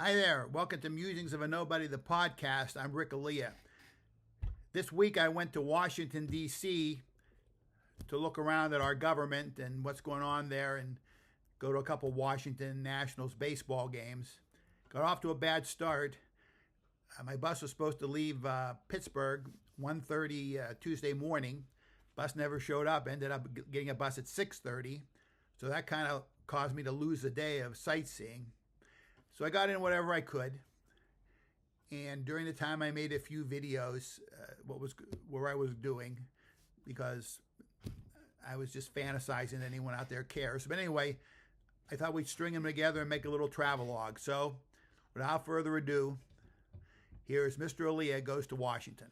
Hi there. Welcome to Musings of a Nobody, the podcast. I'm Rick Elia. This week I went to Washington, D.C. to look around at our government and what's going on there and go to a couple Washington Nationals baseball games. Got off to a bad start. My bus was supposed to leave Pittsburgh 1:30 Tuesday morning. Bus never showed up. Ended up getting a bus at 6:30. So that kind of caused me to lose a day of sightseeing. So I got in whatever I could, and during the time I made a few videos, where I was doing, because I was just fantasizing that anyone out there cares. But anyway, I thought we'd string them together and make a little travelogue. So without further ado, here's Mr. Elia Goes to Washington.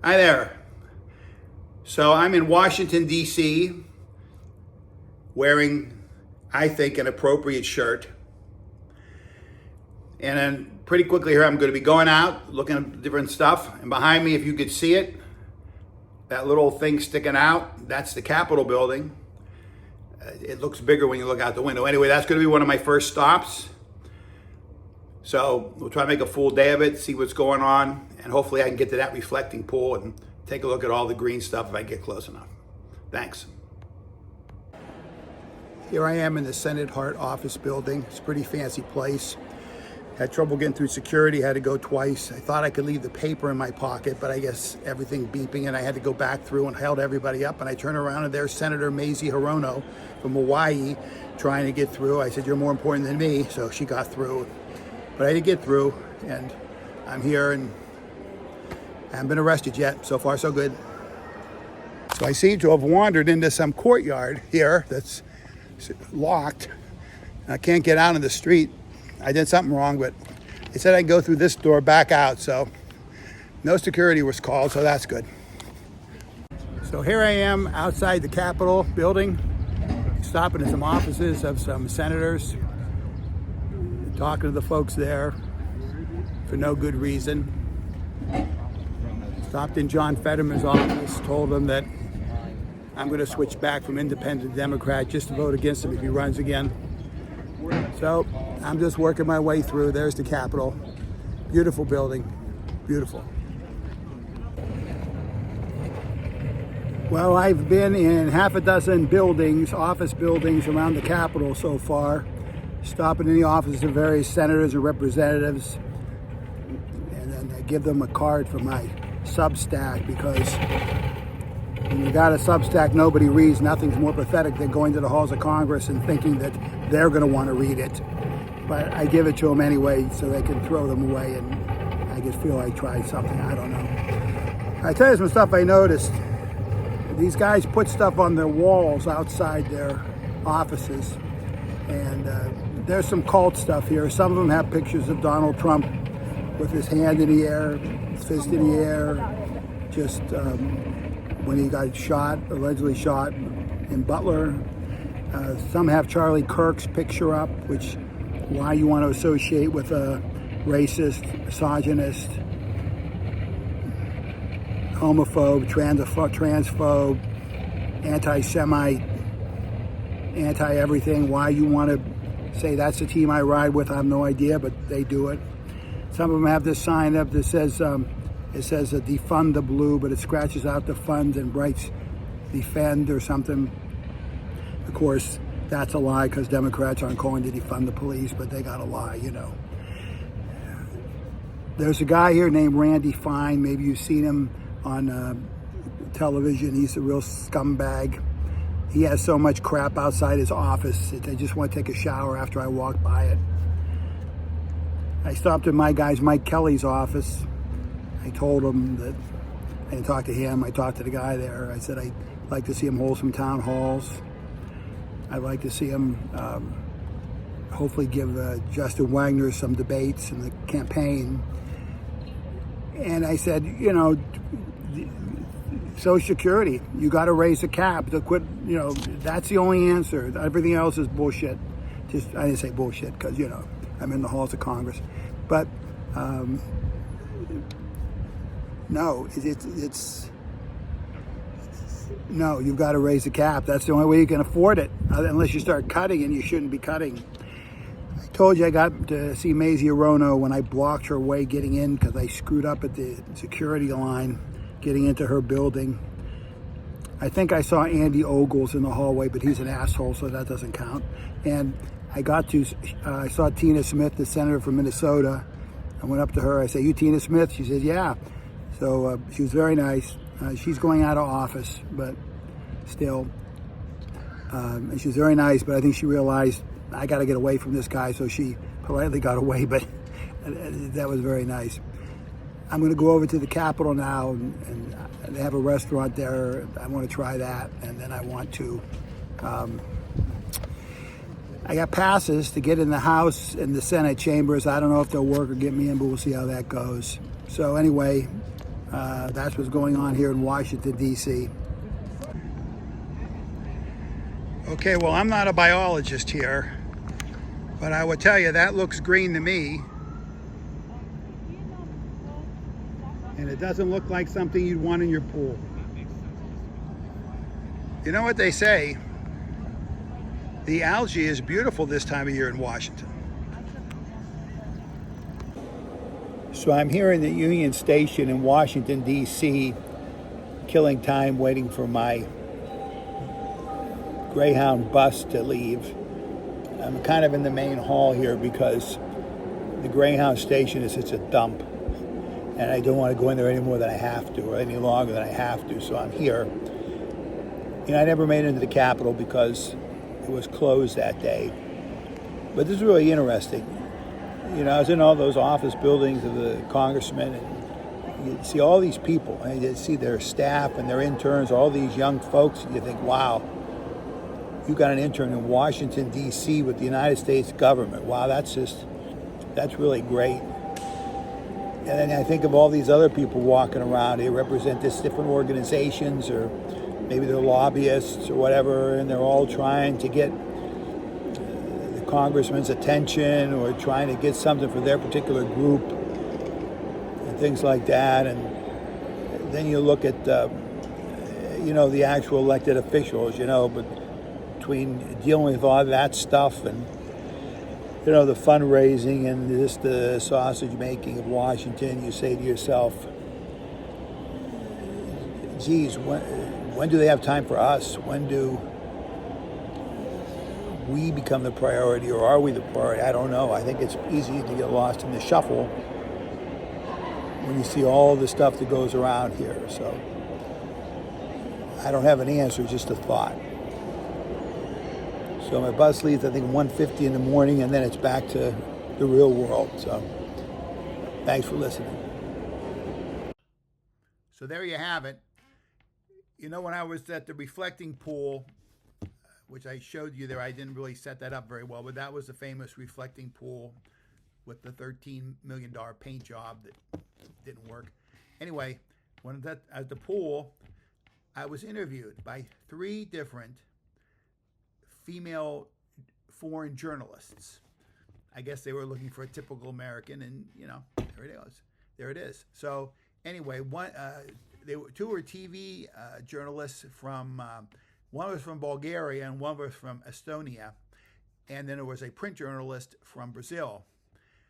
Hi there. So I'm in Washington, D.C., wearing, I think, an appropriate shirt. And then pretty quickly here, I'm going to be going out, looking at different stuff. And behind me, if you could see it, that little thing sticking out, that's the Capitol building. It looks bigger when you look out the window. Anyway, that's going to be one of my first stops. So we'll try to make a full day of it, see what's going on. And hopefully I can get to that reflecting pool and take a look at all the green stuff if I get close enough. Thanks. Here I am in the Senate Hart office building. It's a pretty fancy place. Had trouble getting through security, had to go twice. I thought I could leave the paper in my pocket, but I guess everything beeping, and I had to go back through and held everybody up. And I turned around and there's Senator Mazie Hirono from Hawaii trying to get through. I said, "You're more important than me," so she got through. But I did get through, and I'm here, and I haven't been arrested yet. So far, so good. So I seem to have wandered into some courtyard here that's locked. I can't get out in the street. I did something wrong, but they said I can go through this door back out, so no security was called, so that's good. So here I am outside the Capitol building, stopping at some offices of some senators, talking to the folks there for no good reason. Stopped in John Fetterman's office, told him that I'm going to switch back from independent Democrat just to vote against him if he runs again. So I'm just working my way through. There's the Capitol. Beautiful building. Beautiful. Well, I've been in half a dozen buildings, office buildings around the Capitol so far, stopping in the offices of various senators and representatives, and then I give them a card for my Substack, because when you got a Substack nobody reads, nothing's more pathetic than going to the halls of Congress and thinking that they're going to want to read it. But I give it to them anyway so they can throw them away, and I just feel I tried something. I don't know. I tell you some stuff I noticed. These guys put stuff on their walls outside their offices, and there's some cult stuff here. Some of them have pictures of Donald Trump with his hand in the air, his fist in the air, just when he got shot, allegedly shot in Butler. Some have Charlie Kirk's picture up, which why you want to associate with a racist, misogynist, homophobe, transphobe, anti-Semite, anti-everything. Why you want to say that's the team I ride with, I have no idea, but they do it. Some of them have this sign up that says, it says defund the blue, but it scratches out the fund and writes defend or something. Of course, that's a lie, because Democrats aren't calling to defund the police, but they got to lie, you know. There's a guy here named Randy Fine. Maybe you've seen him on television. He's a real scumbag. He has so much crap outside his office that I just want to take a shower after I walk by it. I stopped at my guy's Mike Kelly's office. I told him that I didn't talk to him. I talked to the guy there. I said I'd like to see him hold some town halls. I'd like to see him hopefully give Justin Wagner some debates in the campaign. And I said, you know, Social Security, you got to raise the cap to quit. You know, that's the only answer. Everything else is bullshit. Just, I didn't say bullshit because, you know, I'm in the halls of Congress. But no, it's no, you've got to raise the cap. That's the only way you can afford it, unless you start cutting, and you shouldn't be cutting. I told you I got to see Maisie Arono when I blocked her way getting in because I screwed up at the security line getting into her building. I think I saw Andy Ogles in the hallway, but he's an asshole, so that doesn't count. And I saw Tina Smith, the senator from Minnesota. I went up to her. I said, "You Tina Smith?" She said, "Yeah." So she was very nice. She's going out of office, but still. And she was very nice, but I think she realized I got to get away from this guy, so she politely got away, but that was very nice. I'm going to go over to the Capitol now, and they have a restaurant there. I want to try that, and then I want to... I got passes to get in the House and the Senate chambers. I don't know if they'll work or get me in, but we'll see how that goes. So anyway, that's what's going on here in Washington, D.C. Okay, well, I'm not a biologist here, but I will tell you that looks green to me. And it doesn't look like something you'd want in your pool. You know what they say? The algae is beautiful this time of year in Washington. So I'm here in the Union Station in Washington, D.C., killing time waiting for my Greyhound bus to leave. I'm kind of in the main hall here because the Greyhound station is such a dump, and I don't want to go in there any more than I have to, or any longer than I have to, so I'm here. You know, I never made it into the Capitol because it was closed that day. But this is really interesting. You know, I was in all those office buildings of the congressmen, and you see all these people, and you see their staff and their interns, all these young folks, and you think, wow, you got an intern in Washington, D.C. with the United States government. Wow, that's really great. And then I think of all these other people walking around. They represent these different organizations, or maybe they're lobbyists or whatever, and they're all trying to get the congressman's attention or trying to get something for their particular group and things like that. And then you look at, the actual elected officials, but between dealing with all that stuff and, the fundraising and the sausage making of Washington, you say to yourself, geez, when do they have time for us? When do we become the priority, or are we the priority? I don't know. I think it's easy to get lost in the shuffle when you see all the stuff that goes around here. So I don't have an answer, just a thought. So my bus leaves, I think, 1:50 in the morning, and then it's back to the real world. So thanks for listening. So there you have it. When I was at the reflecting pool, which I showed you there, I didn't really set that up very well, but that was the famous reflecting pool with the $13 million paint job that didn't work. Anyway, at the pool, I was interviewed by 3 different female foreign journalists. I guess they were looking for a typical American, and there it is. So anyway, 2 were TV journalists from, one was from Bulgaria and one was from Estonia, and then there was a print journalist from Brazil.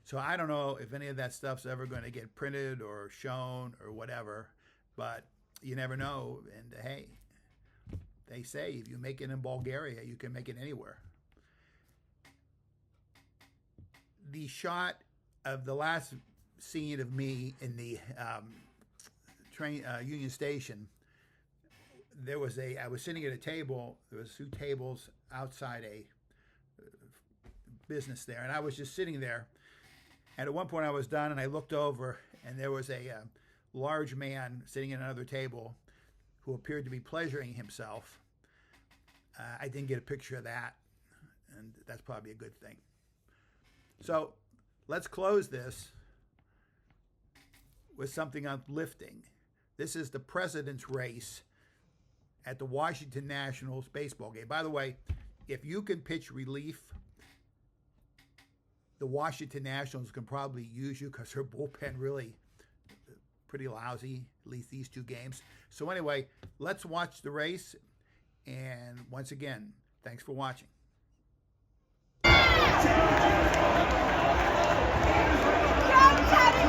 So I don't know if any of that stuff's ever going to get printed or shown or whatever, but you never know. And hey, they say if you make it in Bulgaria, you can make it anywhere. The shot of the last scene of me in the Union Station, I was sitting at a table. There was 2 tables outside a business there, and I was just sitting there. And at one point I was done, and I looked over, and there was a large man sitting at another table who appeared to be pleasuring himself. I didn't get a picture of that, and that's probably a good thing. So let's close this with something uplifting. This is the president's race at the Washington Nationals baseball game. By the way, if you can pitch relief, the Washington Nationals can probably use you because their bullpen really pretty lousy, at least these 2 games. So anyway, let's watch the race. And once again, thanks for watching. Trump's having